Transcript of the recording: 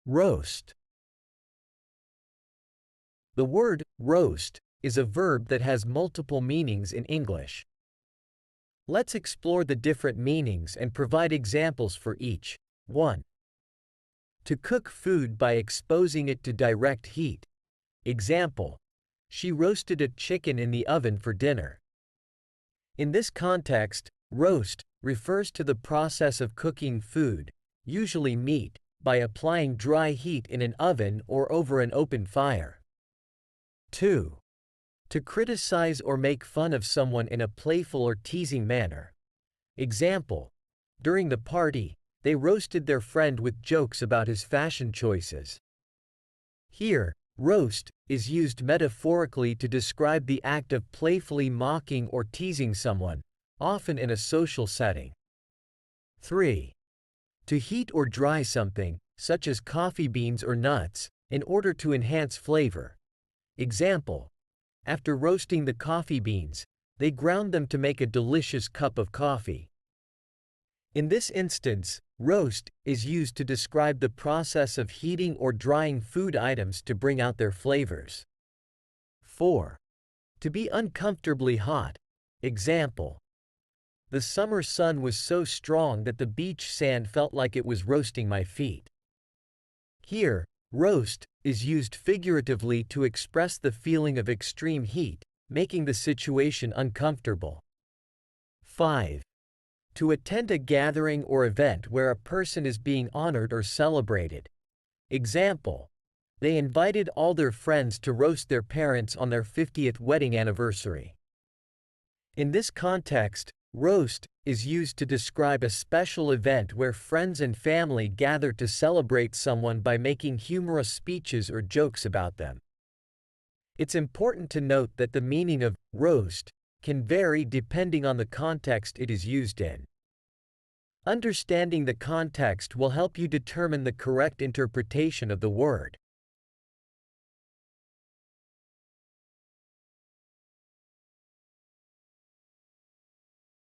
Roast. The word roast is a verb that has multiple meanings in English. Let's explore the different meanings and provide examples for each. 1. To cook food by exposing it to direct heat. Example: she roasted a chicken in the oven for dinner. In this context, roast refers to the process of cooking food, usually meat, by applying dry heat in an oven or over an open fire. 2. To criticize or make fun of someone in a playful or teasing manner. Example: during the party, they roasted their friend with jokes about his fashion choices. Here, roast is used metaphorically to describe the act of playfully mocking or teasing someone, often in a social setting. 3. To heat or dry something, such as coffee beans or nuts, in order to enhance flavor. Example: after roasting the coffee beans, they ground them to make a delicious cup of coffee. In this instance, roast is used to describe the process of heating or drying food items to bring out their flavors. 4. To be uncomfortably hot. Example: the summer sun was so strong that the beach sand felt like it was roasting my feet. Here, roast is used figuratively to express the feeling of extreme heat, making the situation uncomfortable. 5. To attend a gathering or event where a person is being honored or celebrated. Example: they invited all their friends to roast their parents on their 50th wedding anniversary. In this context, roast is used to describe a special event where friends and family gather to celebrate someone by making humorous speeches or jokes about them. It's important to note that the meaning of roast can vary depending on the context it is used in. Understanding the context will help you determine the correct interpretation of the word.